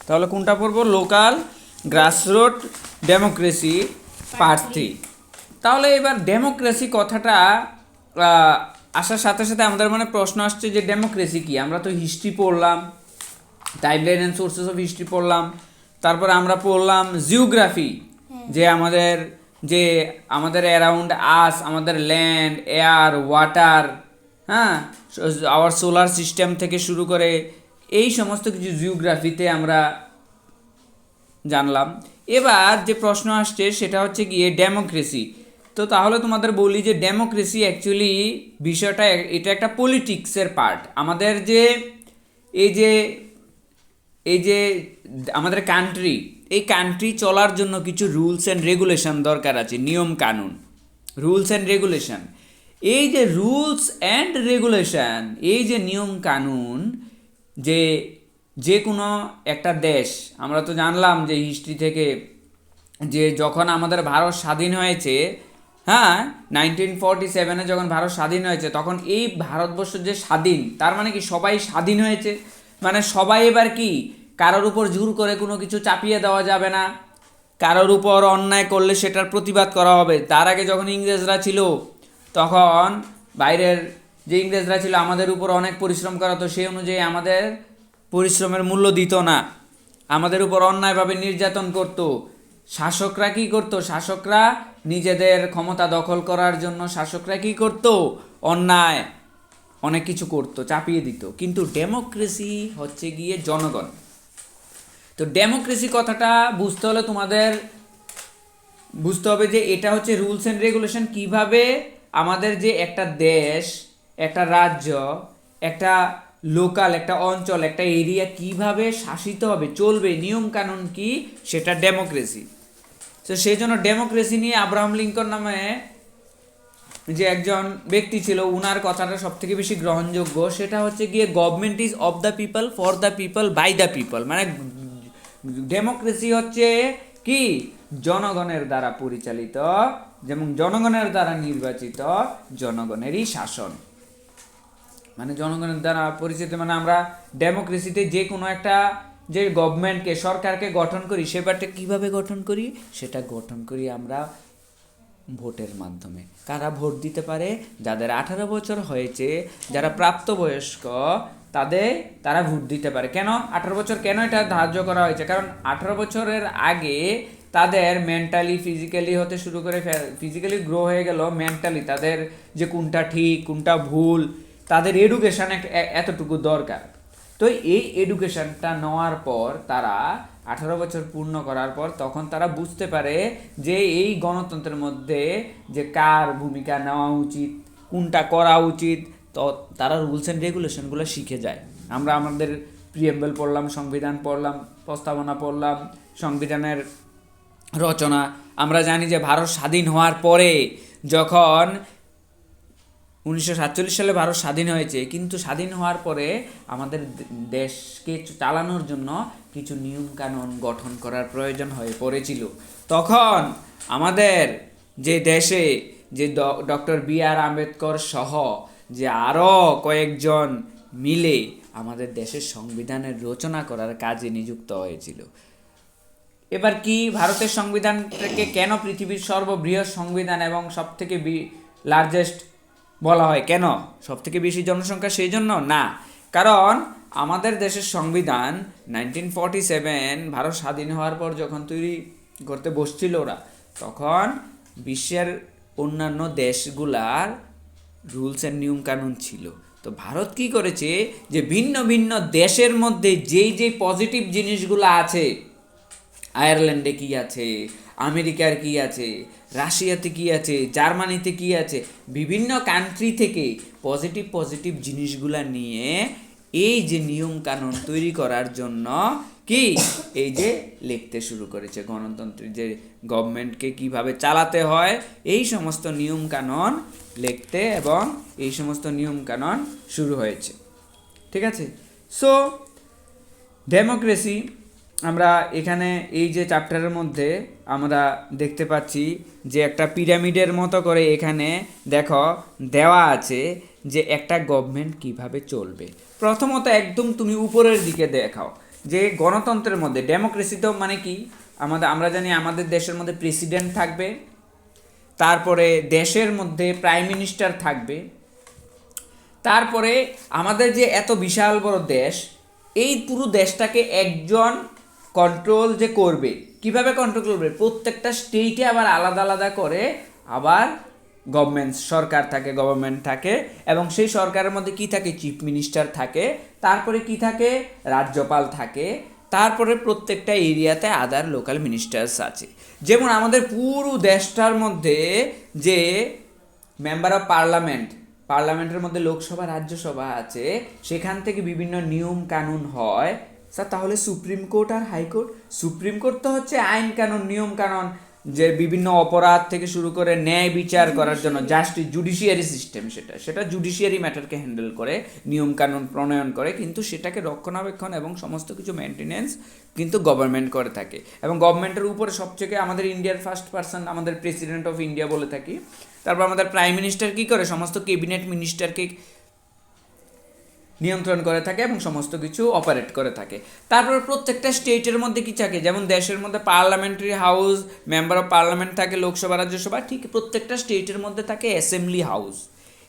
তাহলে কোনটা পড়বো? Local grassroot democracy part 3। তাহলে এবার ডেমোক্রেসি কথাটা আসার সাথে সাথে আমাদের মানে প্রশ্ন আসছে যে ডেমোক্রেসি কি। আমরা তো হিস্ট্রি পড়লাম, timeline and sources of history পড়লাম, তারপর আমরা পড়লাম জিওগ্রাফি, যে আমাদের অ্যারাউন্ড আস, আমাদের ল্যান্ড, এয়ার, ওয়াটার, হ্যাঁ, আওয়ার সোলার সিস্টেম থেকে শুরু করে এই সমস্ত কিছু জিওগ্রাফিতে আমরা জানলাম। এবার যে প্রশ্ন আসছে সেটা হচ্ছে গিয়ে ডেমোক্রেসি। তো তাহলে তোমাদের বলি যে ডেমোক্রেসি অ্যাকচুয়ালি বিষয়টা, এটা একটা পলিটিক্সের পার্ট। আমাদের যে এই যে এই যে আমাদের কান্ট্রি, এই কান্ট্রি চলার জন্য কিছু রুলস অ্যান্ড রেগুলেশন দরকার আছে, নিয়ম কানুন, রুলস অ্যান্ড রেগুলেশন। এই যে রুলস অ্যান্ড রেগুলেশন, এই যে নিয়ম কানুন, যে যে কোনো একটা দেশ, আমরা তো জানলাম যে হিস্ট্রি থেকে যে যখন আমাদের ভারত স্বাধীন হয়েছে, হ্যাঁ, 1947-এ যখন ভারত স্বাধীন হয়েছে, তখন এই ভারতবর্ষ যে স্বাধীন, তার মানে কি সবাই স্বাধীন হয়েছে, মানে সবাই এবার কি কারোর উপর জোর করে কোনো কিছু চাপিয়ে দেওয়া যাবে না, কারোর উপর অন্যায় করলে সেটার প্রতিবাদ করা হবে। তার আগে যখন ইংরেজরা ছিল, তখন বাইরের যে ইংরেজরা ছিল আমাদের উপর অনেক পরিশ্রম করাতো, সেই অনুযায়ী আমাদের পরিশ্রমের মূল্য দিত না, আমাদের উপর অন্যায়ভাবে নির্যাতন করত। শাসকরা কি করত? শাসকরা নিজেদের ক্ষমতা দখল করার জন্য শাসকরা কি করত? অন্যায় অনেক কিছু করত, চাপিয়ে দিত। কিন্তু ডেমোক্রেসি হচ্ছে গিয়ে জনগণ। তো ডেমোক্রেসি কথাটা বুঝতে হলে তোমাদের বুঝতে হবে যে এটা হচ্ছে রুলস অ্যান্ড রেগুলেশন, কিভাবে আমাদের যে একটা দেশ, একটা রাজ্য, একটা লোকাল, একটা অঞ্চল, একটা এরিয়া কিভাবে শাসিত হবে, চলবে, নিয়ম কানুন কি, সেটা ডেমোক্রেসি। তো সেই জন্য ডেমোক্রেসি নিয়ে আব্রাহাম লিঙ্কন নামে যে একজন ব্যক্তি ছিল, উনার কথাটা সব থেকে বেশি গ্রহণযোগ্য। সেটা হচ্ছে গিয়ে government is of the people, for the people, by the people. মানে ডেমোক্রেসি হচ্ছে কি জনগণের দ্বারা পরিচালিত, যেমন জনগণের দ্বারা নির্বাচিত, জনগণেরই শাসন। মানে জনগণের দ্বারা পরিচিত, মানে আমরা ডেমোক্রেসিতে যে কোনো একটা যে গভর্নমেন্টকে, সরকারকে গঠন করি, সেবারটা কিভাবে গঠন করি, সেটা গঠন করি আমরা ভোটের মাধ্যমে। কারা ভোট দিতে পারে? যাদের 18 বছর হয়েছে, যারা প্রাপ্তবয়স্ক, তারা ভোট দিতে পারে। কেন 18 বছর, কেন এটা ধার্য করা হয়েছে? কারণ 18 বছরের আগে তাদের মেন্টালি, ফিজিক্যালি হতে শুরু করে, ফিজিক্যালি গ্রো হয়ে গেল, মেন্টালি তাদের যে কোনটা ঠিক কোনটা ভুল, তাদের এডুকেশন এতটুকু দরকার। তো এই এডুকেশনটা নেওয়ার পর, তারা 18 বছর পূর্ণ করার পর, তখন তারা বুঝতে পারে যে এই গণতন্ত্রের মধ্যে যে কার ভূমিকা নেওয়া উচিত, কোনটা করা উচিত। তো তারা রুলস অ্যান্ড রেগুলেশনগুলো শিখে যায়। আমরা আমাদের প্রিএম্বল পড়লাম, সংবিধান পড়লাম, প্রস্তাবনা পড়লাম, সংবিধানের রচনা। আমরা জানি যে ভারত স্বাধীন হওয়ার পরে, যখন 1947 সালে ভারত স্বাধীন হয়েছে, কিন্তু স্বাধীন হওয়ার পরে আমাদের দেশকে চালানোর জন্য কিছু নিয়ম কানুন গঠন করার প্রয়োজন হয়ে পড়েছিল। তখন আমাদের যে দেশে যে ডক্টর বি.আর. আম্বেদকর সহ যে আরও কয়েকজন মিলে আমাদের দেশের সংবিধানের রচনা করার কাজে নিযুক্ত হয়েছিল। এবার কি, ভারতের সংবিধানটাকে কেন পৃথিবীর সর্ববৃহৎ সংবিধান এবং সবথেকে লার্জেস্ট বলা হয়? কেন সব থেকে বেশি জনসংখ্যা? সেই জন্য না, কারণ আমাদের দেশের সংবিধান 1947 ভারত স্বাধীন হওয়ার পর যখন তৈরি করতে বসছিল ওরা, তখন বিশ্বের অন্যান্য দেশগুলার রুলস অ্যান্ড নিয়ম কানুন ছিল। তো ভারত কি করেছে, যে ভিন্ন ভিন্ন দেশের মধ্যে যেই পজিটিভ জিনিসগুলো আছে, আয়ারল্যান্ডে কি আছে, আমেরিকার কি আছে, রাশিয়াতে কি আছে, জার্মানিতে কি আছে, বিভিন্ন কান্ট্রি থেকে পজিটিভ জিনিসগুলা নিয়ে এই যে নিয়ম কানুন তৈরি করার জন্য কি এই যে লিখতে শুরু করেছে, গণতন্ত্রের যে গভর্নমেন্টকে কিভাবে চালাতে হয়, এই সমস্ত নিয়ম কানুন লিখতে, এবং এই সমস্ত নিয়ম কানুন শুরু হয়েছে। ঠিক আছে? সো ডেমোক্রেসি আমরা এখানে এই যে চ্যাপ্টারের মধ্যে আমরা দেখতে পাচ্ছি যে একটা পিরামিডের মতো করে এখানে দেখো দেওয়া আছে যে একটা গভর্নমেন্ট কিভাবে চলবে। প্রথমত একদম তুমি উপরের দিকে দেখাও যে গণতন্ত্রের মধ্যে ডেমোক্রেসি তো মানে কি, আমরা জানি আমাদের দেশের মধ্যে প্রেসিডেন্ট থাকবে, তারপরে দেশের মধ্যে প্রাইম মিনিস্টার থাকবে, তারপরে আমাদের যে এত বিশাল বড় দেশ, এই পুরো দেশটাকে একজন কন্ট্রোল যে করবে, কিভাবে কন্ট্রোল করবে, প্রত্যেকটা স্টেটে আবার আলাদা আলাদা করে আবার গভর্নমেন্ট থাকে এবং সেই সরকারের মধ্যে কি থাকে, চিফ মিনিস্টার থাকে, তারপরে কি থাকে, রাজ্যপাল থাকে, তারপরে প্রত্যেকটা এরিয়াতে আদার লোকাল মিনিস্টার্স আছে। যেমন আমাদের পুরো দেশটার মধ্যে যে মেম্বার অফ পার্লামেন্টের মধ্যে লোকসভা রাজ্যসভা আছে, সেখান থেকে বিভিন্ন নিয়ম কানুন হয়। স্যার তাহলে সুপ্রিম কোর্ট আর হাইকোর্ট, সুপ্রিম কোর্ট তো হচ্ছে আইন কানুন নিয়ম কানুন, যে বিভিন্ন অপরাধ থেকে শুরু করে ন্যায় বিচার করার জন্য জুডিশিয়ারি সিস্টেম, সেটা জুডিশিয়ারি ম্যাটারকে হ্যান্ডেল করে, নিয়ম কানুন প্রণয়ন করে, কিন্তু সেটাকে রক্ষণাবেক্ষণ এবং সমস্ত কিছু মেনটেনেন্স কিন্তু গভর্নমেন্ট করে থাকে। এবং গভর্নমেন্টের উপরে সবচেয়ে আমাদের ইন্ডিয়ার ফার্স্ট পার্সন আমাদের প্রেসিডেন্ট অফ ইন্ডিয়া বলে থাকি। তারপর আমাদের প্রাইম মিনিস্টার কি করে, সমস্ত ক্যাবিনেট মিনিস্টারকে নিয়ন্ত্রণ করে থাকে এবং সমস্ত কিছু অপারেট করে থাকে। তারপর প্রত্যেকটা স্টেটের মধ্যে কি থাকে, যেমন দেশের মধ্যে parliamentary house, member of parliament থাকে, লোকসভা রাজ্যসভা, ঠিক প্রত্যেকটা স্টেটের মধ্যে থাকে অ্যাসেম্বলি হাউস।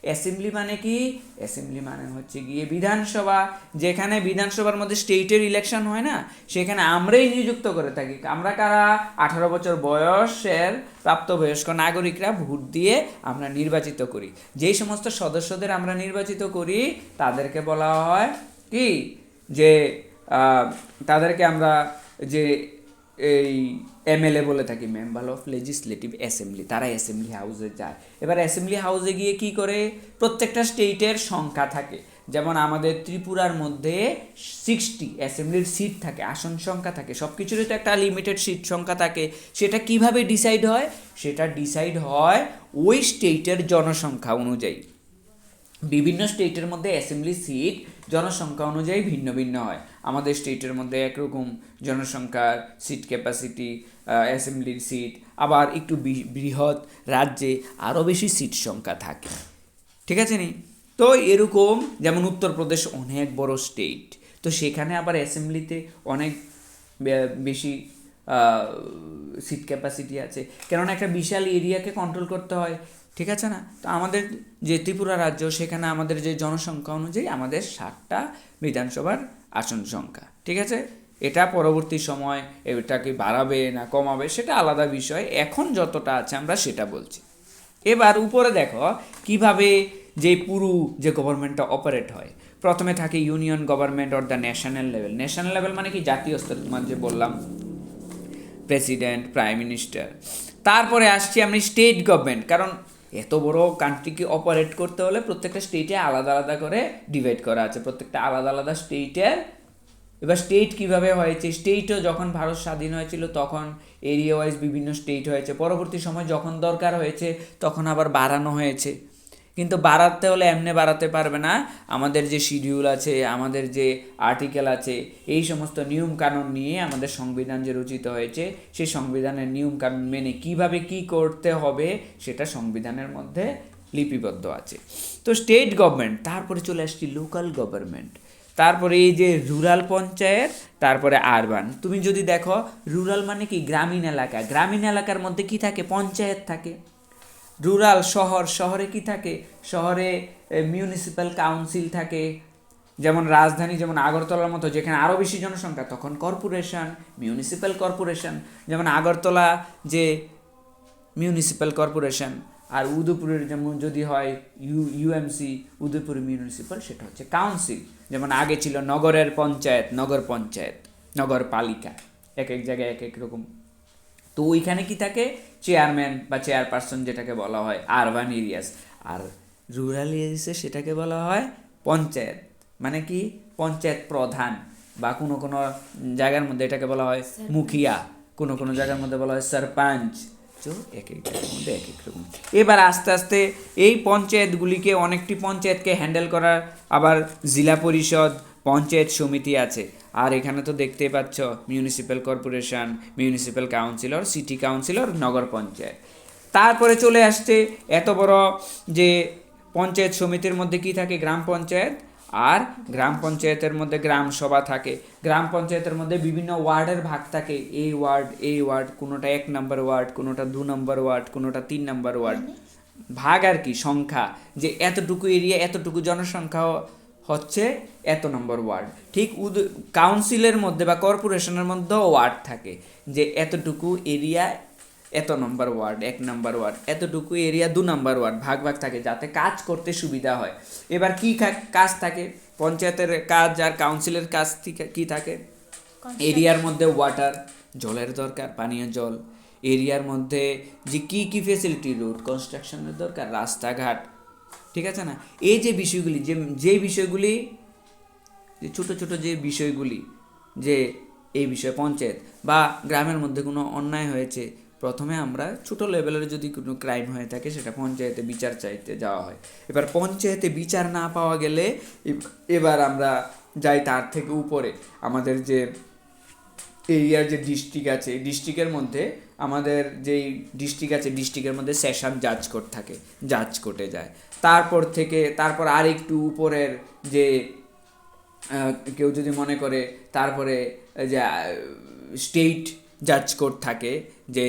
অ্যাসেম্বলি মানে কি, অ্যাসেম্বলি মানে হচ্ছে গিয়ে বিধানসভা, যেখানে বিধানসভার মধ্যে স্টেটের ইলেকশন হয় না, সেখানে আমরাই নিযুক্ত করে থাকি। আমরা কারা, 18 বছর বয়সের প্রাপ্তবয়স্ক নাগরিকরা ভোট দিয়ে আমরা নির্বাচিত করি। যেই সমস্ত সদস্যদের আমরা নির্বাচিত করি তাদেরকে বলা হয় কি, যে তাদেরকে আমরা যে এই এমএলএ বলে থাকি, মেম্বার অফ লেজিসলেটিভ অ্যাসেম্বলি। তারা অ্যাসেম্বলি হাউসে যায়। এবার অ্যাসেম্বলি হাউসে গিয়ে কি করে, প্রত্যেকটা স্টেটের সংখ্যা থাকে। যেমন আমাদের ত্রিপুরার মধ্যে 60 অ্যাসেম্বলির সিট থাকে, আসন সংখ্যা থাকে, সব কিছুরই তো একটা লিমিটেড সিট সংখ্যা থাকে। সেটা কিভাবে ডিসাইড হয়, সেটা ডিসাইড হয় ওই স্টেটের জনসংখ্যা অনুযায়ী। বিভিন্ন স্টেটের মধ্যে অ্যাসেম্বলি সিট জনসংখ্যা অনুযায়ী ভিন্ন ভিন্ন হয়। আমাদের স্টেটের মধ্যে একরকম জনসংখ্যার সিট ক্যাপাসিটি, অ্যাসেম্বলির সিট, আবার একটু বৃহৎ রাজ্যে আরও বেশি সিট সংখ্যা থাকে। ঠিক আছে নি? তো এরকম যেমন উত্তরপ্রদেশ অনেক বড় স্টেট, তো সেখানে আবার অ্যাসেম্বলিতে অনেক বেশি সিট ক্যাপাসিটি আছে, কেননা একটা বিশাল এরিয়াকে কন্ট্রোল করতে হয়। ঠিক আছে না? তো আমাদের যে ত্রিপুরা রাজ্য, সেখানে আমাদের যে জনসংখ্যা অনুযায়ী আমাদের 60টা বিধানসভার আসন সংখ্যা। ঠিক আছে, এটা পরবর্তী সময় এটাকে বাড়াবে না কমাবে সেটা আলাদা বিষয়, এখন যতটা আছে আমরা সেটা বলছি। এবার উপরে দেখো কিভাবে যে পুরো যে গভর্নমেন্টটা অপারেট হয়। প্রথমে থাকে union government or the national level. National level মানে কি, জাতীয় স্তর, তোমার যে বললাম প্রেসিডেন্ট, প্রাইম মিনিস্টার। তারপরে আসছি আমরা স্টেট গভর্নমেন্ট, কারণ এত বড় কান্ট্রিকে অপারেট করতে হলে প্রত্যেকটা স্টেটে আলাদা আলাদা করে ডিভাইড করা আছে, প্রত্যেকটা আলাদা আলাদা স্টেটের। এবার স্টেট কিভাবে হয়েছে, স্টেটও যখন ভারত স্বাধীন হয়েছিল তখন এরিয়া ওয়াইজ বিভিন্ন স্টেট হয়েছে, পরবর্তী সময় যখন দরকার হয়েছে তখন আবার বাড়ানো হয়েছে। কিন্তু বাড়াতে হলে এমনি বাড়াতে পারবে না, আমাদের যে শিডিউল আছে, আমাদের যে আর্টিকেল আছে, এই সমস্ত নিয়ম কানুন নিয়ে আমাদের সংবিধান যে রচিত হয়েছে, সেই সংবিধানের নিয়ম কানুন মেনে কিভাবে কি করতে হবে সেটা সংবিধানের মধ্যে লিপিবদ্ধ আছে। তো স্টেট গভর্নমেন্ট, তারপরে চলে আসছি লোকাল গভর্নমেন্ট, তারপরে এই যে রুরাল পঞ্চায়েত, তারপরে আরবান। তুমি যদি দেখো রুরাল মানে কি, গ্রামীণ এলাকা, গ্রামীণ এলাকার মধ্যে কি থাকে, পঞ্চায়েত থাকে। রুরাল শহরে কি থাকে, শহরে মিউনিসিপ্যাল কাউন্সিল থাকে। যেমন রাজধানী, যেমন আগরতলার মতো যেখানে আরও বেশি জনসংখ্যা, তখন কর্পোরেশন, মিউনিসিপ্যাল কর্পোরেশন। যেমন আগরতলা যে মিউনিসিপ্যাল কর্পোরেশন, আর উদয়পুরের যেমন যদি হয় ইউএমসি, উদয়পুর মিউনিসিপ্যাল, সেটা হচ্ছে কাউন্সিল। যেমন আগে ছিল নগরের পঞ্চায়েত, নগরপালিকা, এক এক জায়গায় এক এক রকম। তো ওইখানে কি থাকে, চেয়ারম্যান বা চেয়ারপারসন, যেটাকে বলা হয় আরবান এরিয়াস। আর রুরাল এরিয়াসে সেটাকে বলা হয় পঞ্চায়েত, মানে কি পঞ্চায়েত প্রধান, বা কোনো কোনো জায়গার মধ্যে এটাকে বলা হয় মুখিয়া, কোনো কোনো জায়গার মধ্যে বলা হয় সরপঞ্চ। তো এক এক জায়গার মধ্যে এক এক রকম। এবার আস্তে আস্তে এই পঞ্চায়েতগুলিকে, অনেকটি পঞ্চায়েতকে হ্যান্ডেল করার আবার জেলা পরিষদ, পঞ্চায়েত সমিতি আছে। আর এখানে তো দেখতেই পাচ্ছ municipal corporation, municipal councillor, city councillor, নগর পঞ্চায়েত। তারপরে চলে আসছে এত বড় যে পঞ্চায়েত সমিতির মধ্যে কি থাকে, গ্রাম পঞ্চায়েত। আর গ্রাম পঞ্চায়েতের মধ্যে গ্রাম সভা থাকে, গ্রাম পঞ্চায়েতের মধ্যে বিভিন্ন ওয়ার্ডের ভাগ থাকে, এই ওয়ার্ড, কোনোটা 1 নম্বর ওয়ার্ড, কোনোটা 2 নম্বর ওয়ার্ড, কোনোটা 3 নম্বর ওয়ার্ড, ভাগ আর কি, সংখ্যা, যে এতটুকু এরিয়া, এতটুকু জনসংখ্যা হচ্ছে এত নম্বর ওয়ার্ড। ঠিক কাউন্সিলের মধ্যে বা কর্পোরেশনের মধ্যেও ওয়ার্ড থাকে, যে এতটুকু এরিয়া এত নম্বর ওয়ার্ড 1 নম্বর ওয়ার্ড, এতটুকু এরিয়া 2 নম্বর ওয়ার্ড, ভাগ ভাগ থাকে যাতে কাজ করতে সুবিধা হয়। এবার কি কাজ থাকে পঞ্চায়েতের কাজ আর কাউন্সিলের কাজ কি থাকে? এরিয়ার মধ্যে ওয়াটার, জলের দরকার, পানীয় জল, এরিয়ার মধ্যে যে কি ফেসিলিটি, রোড কনস্ট্রাকশনের দরকার, রাস্তাঘাট, ঠিক আছে না? এই যে বিষয়গুলি, যে বিষয়গুলি, যে ছোট ছোট যে বিষয়গুলি, যে এই বিষয়ে পঞ্চায়েত বা গ্রামের মধ্যে কোনো অন্যায় হয়েছে, প্রথমে আমরা ছোট লেভেলের যদি কোনো ক্রাইম হয়ে থাকে সেটা পঞ্চায়েতে বিচার চাইতে যাওয়া হয়। এবার পঞ্চায়েতে বিচার না পাওয়া গেলে এবার আমরা যাই তার থেকে উপরে, আমাদের যে এরিয়ার যে ডিস্ট্রিক্ট আছে, ডিস্ট্রিক্টের মধ্যে আমাদের যেই ডিস্ট্রিক্ট আছে, ডিস্ট্রিক্টের মধ্যে সেশন জাজ কোর্ট থাকে, জাজ কোর্টে যায়। তারপর আর একটু উপরের যে কেউ যদি মনে করে, তারপরে যে স্টেট জাজ কোর্ট থাকে, যে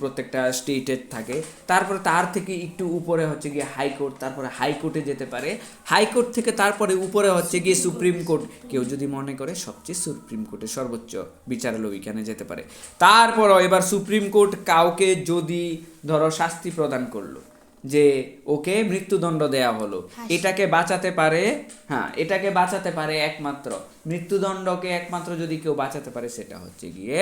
প্রত্যেকটা স্টেটের থাকে, তারপরে তার থেকে একটু উপরে হচ্ছে গিয়ে হাইকোর্ট, তারপরে হাইকোর্টে যেতে পারে, হাইকোর্ট থেকে তারপরে উপরে হচ্ছে গিয়ে সুপ্রিম কোর্ট, কেউ যদি মনে করে সবচেয়ে সুপ্রিম কোর্টে সর্বোচ্চ বিচারালয় ওইখানে যেতে পারে। তারপরও এবার সুপ্রিম কোর্ট কাউকে যদি ধরো শাস্তি প্রদান করলো, যে ওকে মৃত্যুদণ্ড দেয়া হলো, এটাকে বাঁচাতে পারে, এটাকে বাঁচাতে পারে একমাত্র, মৃত্যুদণ্ডকে একমাত্র যদি কেউ বাঁচাতে পারে সেটা হচ্ছে গিয়ে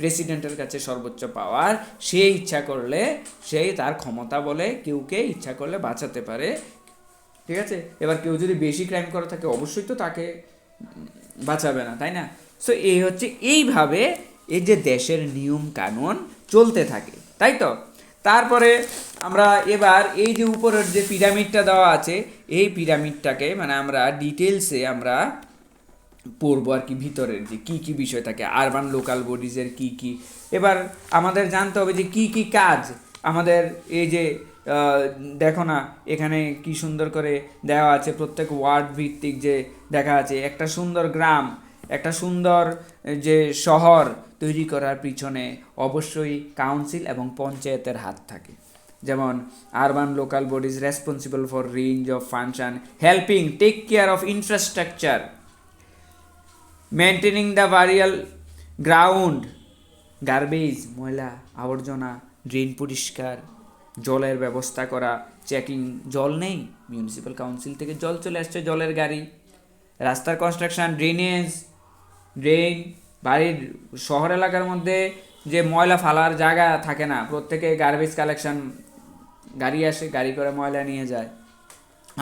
প্রেসিডেন্টের কাছে সর্বোচ্চ পাওয়ার। সে ইচ্ছা করলে, সেই তার ক্ষমতা বলে কেউকে ইচ্ছা করলে বাঁচাতে পারে, ঠিক আছে? এবার কেউ যদি বেশি ক্রাইম করে থাকে অবশ্যই তো তাকে বাঁচাবে না, তাই না? সো এই হচ্ছে, এইভাবে এই যে দেশের নিয়ম কানুন চলতে থাকে, তাই তো? তারপরে আমরা এবার এই যে উপরের যে পিরামিডটা দেওয়া আছে, এই পিরামিডটাকে মানে আমরা ডিটেলসে আমরা পড়বো আর কি, ভিতরের যে কি বিষয় থাকে, আরবান লোকাল বডিজের কি। এবার আমাদের জানতে হবে যে কি কাজ আমাদের, এই যে দেখো না এখানে কি সুন্দর করে দেওয়া আছে, প্রত্যেক ওয়ার্ড ভিত্তিক যে দেখা আছে, একটা সুন্দর গ্রাম, একটা সুন্দর যে শহর তৈরি করার পিছনে অবশ্যই কাউন্সিল এবং পঞ্চায়েতের হাত থাকে। যেমন urban local bodies responsible for range of function, helping take care of infrastructure, maintaining the burial ground, garbage ময়লা আবর্জনা, ড্রেন পরিষ্কার, জলের ব্যবস্থা করা, চেকিং, জল নেই, মিউনিসিপ্যাল কাউন্সিল থেকে জল চলে আসছে, জলের গাড়ি, রাস্তার কনস্ট্রাকশন, ড্রেন, বাড়ির শহর এলাকার মধ্যে যে ময়লা ফালার জায়গা থাকে না, প্রত্যেকে গার্বেজ কালেকশন গাড়ি আসে, গাড়ি করে ময়লা নিয়ে যায়,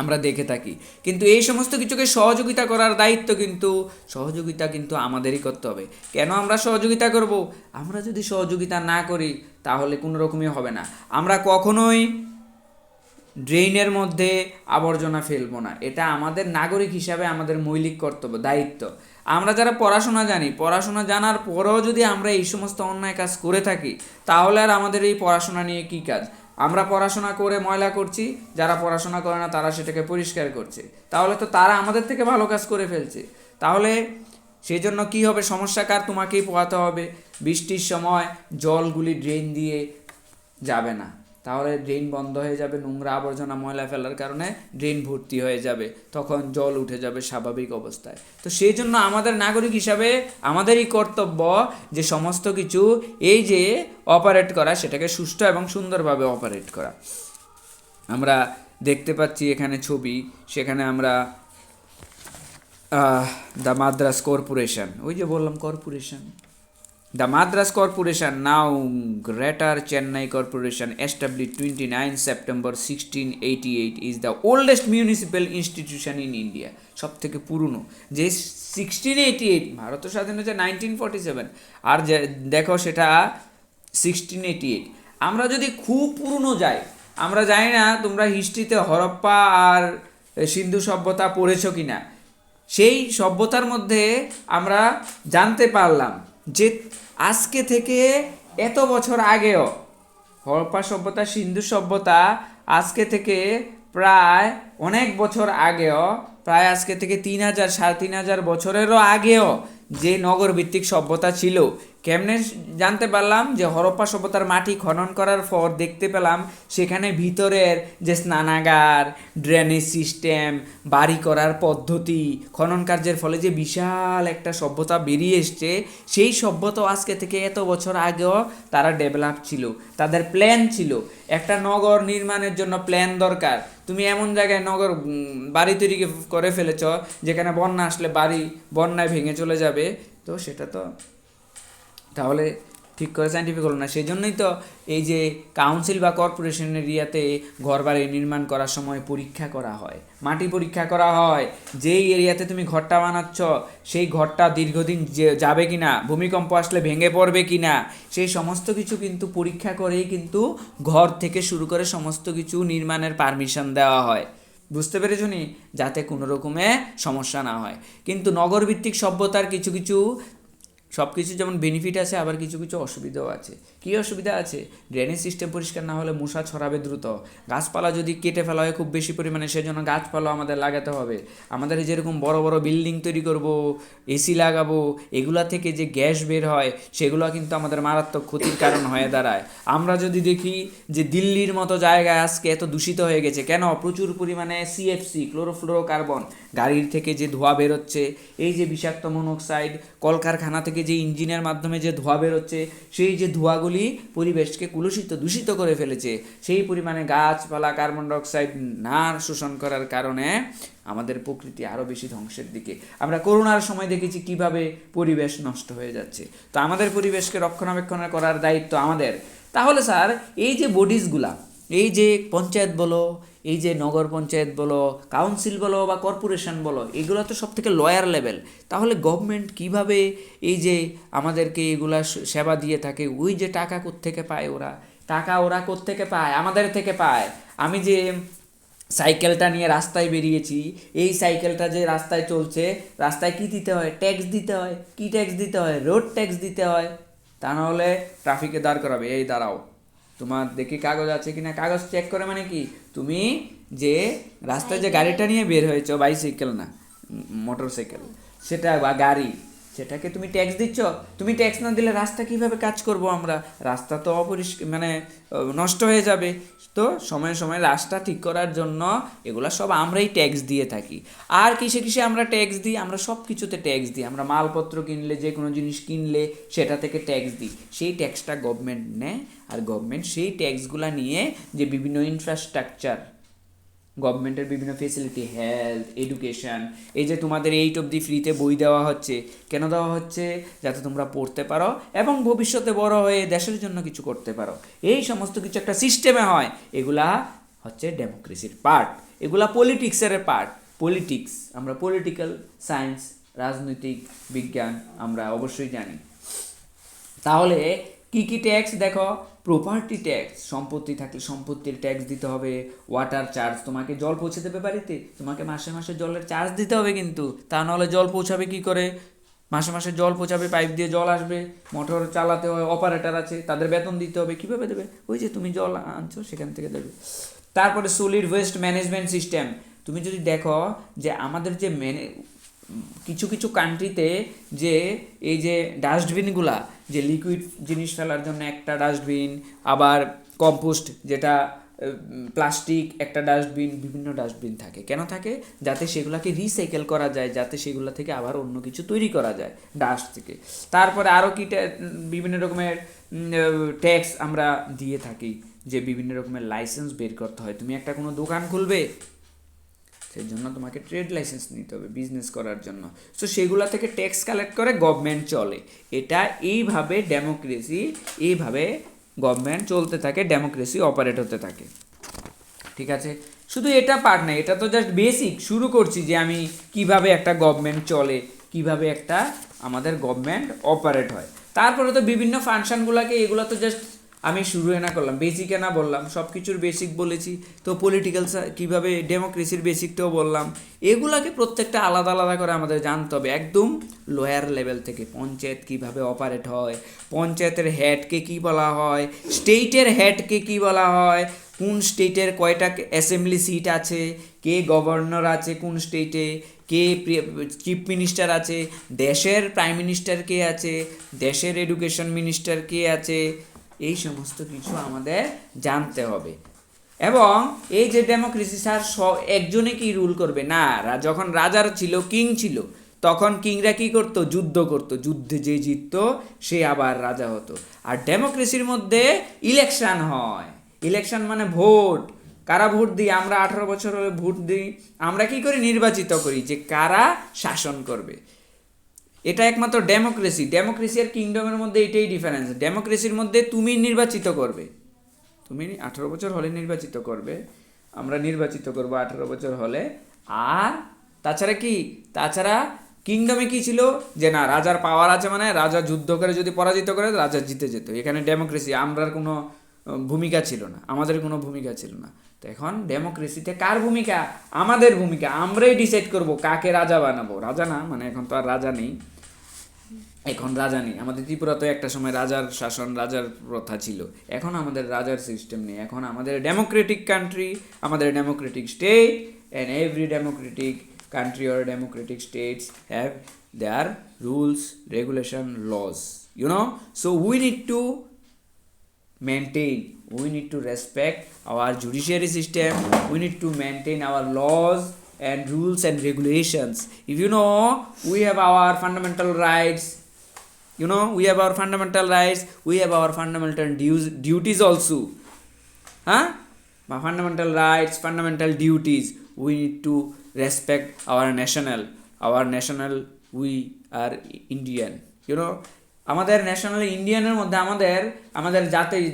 আমরা দেখে থাকি। কিন্তু এই সমস্ত কিছুকে সহযোগিতা করার দায়িত্ব কিন্তু আমাদেরই করতে হবে। কেন আমরা সহযোগিতা করব? আমরা যদি সহযোগিতা না করি তাহলে কোনো রকমই হবে না। আমরা কখনোই ড্রেনের মধ্যে আবর্জনা ফেলবো না, এটা আমাদের নাগরিক হিসাবে আমাদের মৌলিক কর্তব্য, দায়িত্ব। আমরা যারা পড়াশোনা জানার পরেও যদি আমরা এই সমস্ত অন্যায় কাজ করে থাকি, তাহলে আর আমাদের এই পড়াশোনা নিয়ে কী কাজ? আমরা পড়াশোনা করে ময়লা করছি, যারা পড়াশোনা করে না তারা সেটাকে পরিষ্কার করছে, তাহলে তো তারা আমাদের থেকে ভালো কাজ করে ফেলছে। তাহলে সেই জন্য কী হবে? সমস্যা কার? তোমাকেই পোহাতে হবে। বৃষ্টির সময় জলগুলি ড্রেন দিয়ে যাবে না, তাহলে ড্রেন বন্ধ হয়ে যাবে, নোংরা আবর্জনা ময়লা ফেলার কারণে ড্রেন ভর্তি হয়ে যাবে, তখন জল উঠে যাবে স্বাভাবিক অবস্থায়। তো সেই জন্য আমাদের নাগরিক হিসাবে আমাদেরই কর্তব্য যে সমস্ত কিছু এই যে অপারেট করা, সেটাকে সুষ্ঠু এবং সুন্দরভাবে অপারেট করা। আমরা দেখতে পাচ্ছি এখানে ছবি, সেখানে আমরা দ্য মাদ্রাস কর্পোরেশন, ওই যে বললাম corporation, The Madras Corporation, now Greater Chennai Corporation, established 29 September 1688, is the oldest municipal institution in India. সব থেকে পুরনো, যে 1688, ভারত স্বাধীন হয়েছে 1947, আর দেখো সেটা 1688। আমরা যদি খুব পুরনো যাই, আমরা জানি না তোমরা হিস্ট্রিতে হরপ্পা আর সিন্ধু সভ্যতা পড়েছো কিনা, সেই সভ্যতার মধ্যে আমরা জানতে পারলাম যে আজকে থেকে এত বছর আগেও হরপ্পা সভ্যতা, সিন্ধু সভ্যতা আজকে থেকে প্রায় অনেক বছর আগেও, প্রায় আজকে থেকে 3000 3500 বছরেরও আগেও যে নগরভিত্তিক সভ্যতা ছিল, কেমনে জানতে পারলাম? যে হরপ্পা সভ্যতার মাটি খনন করার পর দেখতে পেলাম সেখানে ভিতরের যে স্নানাগার, ড্রেনেজ সিস্টেম, বাড়ি করার পদ্ধতি, খনন কার্যের ফলে যে বিশাল একটা সভ্যতা বেরিয়ে এসছে, সেই সভ্যতা আজকে থেকে এত বছর আগেও তারা ডেভেলপ ছিল, তাদের প্ল্যান ছিল। একটা নগর নির্মাণের জন্য প্ল্যান দরকার। তুমি এমন জায়গায় নগর বাড়ি তৈরি করে ফেলেছ যেখানে বন্যা আসলে বাড়ি বন্যায় ভেঙে চলে যাবে, তো সেটা তো তাহলে ঠিক করে সাইন্টিফিক হলো না। সেই জন্যই তো এই যে কাউন্সিল বা কর্পোরেশন এরিয়াতে ঘর বাড়ি নির্মাণ করার সময় পরীক্ষা করা হয়, মাটি পরীক্ষা করা হয়, যেই এরিয়াতে তুমি ঘরটা বানাচ্ছ সেই ঘরটা দীর্ঘদিন যাবে কি না, ভূমিকম্প আসলে ভেঙে পড়বে কি না, সেই সমস্ত কিছু কিন্তু পরীক্ষা করেই কিন্তু ঘর থেকে শুরু করে সমস্ত কিছু নির্মাণের পারমিশন দেওয়া হয়। বুঝতে পেরেছো নি? যাতে কোনো রকমে সমস্যা না হয়। কিন্তু নগরভিত্তিক সভ্যতার কিছু কিছু সব কিছু যেমন বেনিফিট আছে, আবার কিছু কিছু অসুবিধাও আছে। কী অসুবিধা আছে? ড্রেনেজ সিস্টেম পরিষ্কার না হলে মশা ছড়াবে দ্রুত। গাছপালা যদি কেটে ফেলা হয় খুব বেশি পরিমাণে, সেজন্য গাছপালাও আমাদের লাগাতে হবে। আমাদের যেরকম বড় বড় বিল্ডিং তৈরি করব, এসি লাগাবো, এগুলা থেকে যে গ্যাস বের হয় সেগুলো কিন্তু আমাদের মারাত্মক ক্ষতির কারণ হয়ে দাঁড়ায়। আমরা যদি দেখি যে দিল্লির মতো জায়গায় আজকে এত দূষিত হয়ে গেছে কেন? প্রচুর পরিমাণে সিএফসি, ক্লোরোফ্লোরোকার্বন, গাড়ির থেকে যে ধোঁয়া বেরোচ্ছে, এই যে বিষাক্ত মনোক্সাইড, কলকারখানা থেকে যে ইঞ্জিনের মাধ্যমে যে ধোঁয়া বেরোচ্ছে, সেই যে ধোঁয়াগুলি পরিবেশকে দূষিত করে ফেলেছে। সেই পরিমাণে গাছপালা কার্বন ডাইঅক্সাইড না শোষণ করার কারণে আমাদের প্রকৃতি আরও বেশি ধ্বংসের দিকে। আমরা করোনার সময় দেখেছি কিভাবে পরিবেশ নষ্ট হয়ে যাচ্ছে। তো আমাদের পরিবেশকে রক্ষণাবেক্ষণ করার দায়িত্ব আমাদের। তাহলে স্যার এই যে বডিজগুলা, এই যে পঞ্চায়েত বলো, এই যে নগর পঞ্চায়েত বলো, কাউন্সিল বলো বা কর্পোরেশন বলো, এগুলো তো সব থেকে লয়ার লেভেল। তাহলে গভর্নমেন্ট কিভাবে এই যে আমাদেরকে এগুলা সেবা দিয়ে থাকে? ওই যে টাকা কোত্থেকে পায় ওরা? টাকা ওরা কোত্থেকে পায়? আমাদের থেকে পায়। আমি যে সাইকেলটা নিয়ে রাস্তায় বেরিয়েছি, এই সাইকেলটা যে রাস্তায় চলছে, রাস্তায় কি দিতে হয়? ট্যাক্স দিতে হয়। কি ট্যাক্স দিতে হয়? রোড ট্যাক্স দিতে হয়। তা নাহলে ট্রাফিকে দাঁড় করাবে, এই দাঁড়াও, তোমার দেখি কাগজ আছে কিনা। কাগজ চেক করে মানে কি? তুমি যে রাস্তায় যে গাড়িটা নিয়ে বের হয়েছো, বাইসাইকেল না মোটর সাইকেল, সেটা বা গাড়ি, সেটাকে তুমি ট্যাক্স দিচ্ছ। তুমি ট্যাক্স না দিলে রাস্তা কিভাবে কাজ করব আমরা? রাস্তা তো অপরিষ্কার, মানে নষ্ট হয়ে যাবে। তো সময়ে সময়ে রাস্তা ঠিক করার জন্য এগুলা সব আমরাই ট্যাক্স দিয়ে থাকি। আর কিসে কিসে আমরা ট্যাক্স দিই? আমরা সব কিছুতে ট্যাক্স দিই। আমরা মালপত্র কিনলে, যে কোনো জিনিস কিনলে সেটা থেকে ট্যাক্স দিই। সেই ট্যাক্সটা গভর্নমেন্ট নেয়, আর গভর্নমেন্ট সেই ট্যাক্সগুলো নিয়ে যে বিভিন্ন ইনফ্রাস্ট্রাকচার, গভর্নমেন্টের বিভিন্ন ফেসিলিটি, হেলথ, এডুকেশন, এই যে তোমাদের 8 অবধি ফ্রিতে বই দেওয়া হচ্ছে, কেন দেওয়া হচ্ছে? যাতে তোমরা পড়তে পারো এবং ভবিষ্যতে বড় হয়ে দেশের জন্য কিছু করতে পারো। এই সমস্ত কিছু একটা সিস্টেমে হয়। এগুলা হচ্ছে ডেমোক্রেসির পার্ট, এগুলা পলিটিক্সের পার্ট। পলিটিক্স, আমরা পলিটিক্যাল সায়েন্স, রাজনৈতিক বিজ্ঞান আমরা অবশ্যই জানি। তাহলে কি কি ট্যাক্স দেখো? প্রপার্টি ট্যাক্স, সম্পত্তি থাকলে সম্পত্তির ট্যাক্স দিতে হবে। ওয়াটার চার্জ, তোমাকে জল পৌঁছে দেবে বাড়িতে, তোমাকে মাসে মাসে জলের চার্জ দিতে হবে কিন্তু, তা নাহলে জল পৌঁছাবে কি করে? মাসে মাসে জল পৌঁছাবে, পাইপ দিয়ে জল আসবে, মোটর চালাতে হয়, অপারেটর আছে, তাদের বেতন দিতে হবে। কীভাবে দেবে? ওই যে তুমি জল আনছো সেখান থেকে দেবে। তারপরে সলিড ওয়েস্ট ম্যানেজমেন্ট সিস্টেম। তুমি যদি দেখো যে আমাদের যে কিছু কিছু কান্ট্রিতে যে এই যে ডাস্টবিনগুলা, যে লিকুইড জিনিস ফেলার জন্য একটা ডাস্টবিন, আবার কম্পোস্ট যেটা প্লাস্টিক একটা ডাস্টবিন, বিভিন্ন ডাস্টবিন থাকে। কেন থাকে? যাতে সেগুলোকে রিসাইকেল করা যায়, যাতে সেগুলো থেকে আবার অন্য কিছু তৈরি করা যায় ডাস্ট থেকে। তারপরে আরও কি বিভিন্ন রকমের ট্যাক্স আমরা দিয়ে থাকি, যে বিভিন্ন রকমের লাইসেন্স বের করতে হয়। তুমি একটা কোনো দোকান খুলবে, সেই জন্য তোমাকে ট্রেড লাইসেন্স নিতে হবে বিজনেস করার জন্য। সো সেগুলো থেকে ট্যাক্স কালেক্ট করে গভর্নমেন্ট চলে। এটা এইভাবে ডেমোক্রেসি, এইভাবে গভর্নমেন্ট চলতে থাকে, ডেমোক্রেসি অপারেট হতে থাকে। ঠিক আছে? শুধু এটা পার্ট না, এটা তো জাস্ট বেসিক শুরু করছি যে আমি কিভাবে একটা গভর্নমেন্ট চলে, কিভাবে একটা আমাদের গভর্নমেন্ট অপারেট হয়। তারপরে তো বিভিন্ন ফাংশনগুলোকে, এগুলো তো জাস্ট আমি শুরু না করলাম, বেসিকে না বললাম, সব কিছুর বেসিক বলেছি। তো পলিটিক্যাল কীভাবে, ডেমোক্রেসির বেসিকটাও বললাম। এগুলাকে প্রত্যেকটা আলাদা আলাদা করে আমাদের জানতে হবে, একদম লোয়ার লেভেল থেকে। পঞ্চায়েত কিভাবে অপারেট হয়, পঞ্চায়েতের হেডকে কি বলা হয়, স্টেটের হেডকে কি বলা হয়, কোন স্টেটের কয়টা অ্যাসেম্বলি সিট আছে, কে গভর্নর আছে কোন স্টেটে, কে চিফ মিনিস্টার আছে, দেশের প্রাইম মিনিস্টার কে আছে, দেশের এডুকেশন মিনিস্টার কে আছে, এই সমস্ত কিছু আমাদের জানতে হবে। এবং এই যে ডেমোক্রেসি স্যার একজনে কি রুল করবে না, যখন রাজার ছিল, কিং ছিল, তখন কিংরা কি করতো, যুদ্ধ করতো, যুদ্ধে যে জিততো সে আবার রাজা হতো। আর ডেমোক্রেসির মধ্যে ইলেকশন হয়, ইলেকশন মানে ভোট, কারা ভোট দিই আমরা, 18 বছর হলে ভোট দিই, আমরা কি করি, নির্বাচিত করি যে কারা শাসন করবে। এটা একমাত্র ডেমোক্রেসি, ডেমোক্রেসি আর কিংডমের মধ্যে এটাই ডিফারেন্স। ডেমোক্রেসির মধ্যে তুমি নির্বাচিত করবে, তুমি 18 বছর হলে নির্বাচিত করবে, আমরা নির্বাচিত করব 18 বছর হলে। আর তাছাড়া কি, তাছাড়া কিংডমে কি ছিল যে না রাজার পাওয়ার আছে, মানে রাজা যুদ্ধ করে যদি পরাজিত করে রাজা জিতে যেত। এখানে ডেমোক্রেসি আমরার কোনো ভূমিকা ছিল না, আমাদের কোনো ভূমিকা ছিল না। তো এখন ডেমোক্রেসিতে কার ভূমিকা, আমাদের ভূমিকা, আমরাই ডিসাইড করব কাকে রাজা বানাবো। রাজা না মানে এখন তো আর রাজা নেই, এখন রাজা নেই। আমাদের ত্রিপুরা তো একটা সময় রাজার শাসন, রাজার প্রথা ছিল, এখন আমাদের রাজার সিস্টেম নেই, এখন আমাদের ডেমোক্রেটিক কান্ট্রি, আমাদের democratic state, and every democratic country or democratic states have their rules, regulation, laws, so we need to maintain, we need to respect our judiciary system, we need to maintain our laws and rules and regulations. If we have our fundamental rights, we have our fundamental rights, we have our fundamental duties also, fundamental rights, fundamental duties. We need to respect our national, we are Indian, আমাদের national ইন্ডিয়ানের মধ্যে আমাদের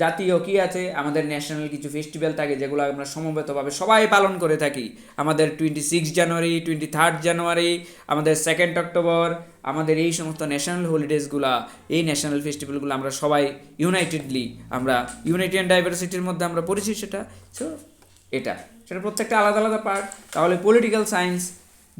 জাতীয় কি আছে, আমাদের national কিছু festival থাকে যেগুলো আমরা সমবেতভাবে সবাই পালন করে থাকি। আমাদের 26 জানুয়ারি, 23 জানুয়ারি, আমাদের 2 অক্টোবর, আমাদের এই সমস্ত ন্যাশনাল হলিডেজগুলা, এই ন্যাশনাল ফেস্টিভ্যালগুলো আমরা সবাই ইউনাইটেডলি, আমরা ইউনিটি অ্যান্ড ডাইভার্সিটির মধ্যে আমরা পড়েছি সেটা। সো সেটা প্রত্যেকটা আলাদা আলাদা পার্ট। তাহলে পলিটিক্যাল সায়েন্স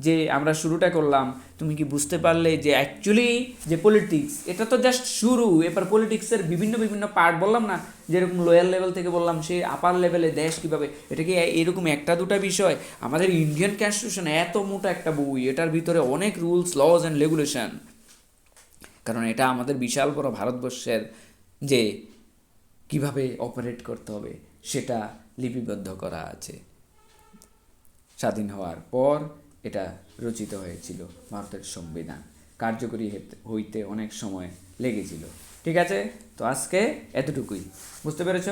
যে আমরা শুরুটা করলাম, তুমি কি বুঝতে পারলে যে অ্যাকচুয়ালি যে পলিটিক্স এটা তো জাস্ট শুরু, এবার পলিটিক্সের বিভিন্ন বিভিন্ন পার্ট বললাম না, যেরকম লোয়ার লেভেল থেকে বললাম সে আপার লেভেলে দেশ কীভাবে, এটা কি এরকম একটা দুটা বিষয়? আমাদের ইন্ডিয়ান কনস্টিটিউশন এত মোটা একটা বই, এটার ভিতরে অনেক রুলস, লজ অ্যান্ড রেগুলেশন, কারণ এটা আমাদের বিশাল বড় ভারতবর্ষের যে কিভাবে অপারেট করতে হবে সেটা লিপিবদ্ধ করা আছে। স্বাধীন হওয়ার পর এটা রচিত হয়েছিল, ভারতের সংবিধান কার্যকরী হইতে অনেক সময় লেগেছিল। ঠিক আছে, তো আজকে এতটুকুই, বুঝতে পেরেছ?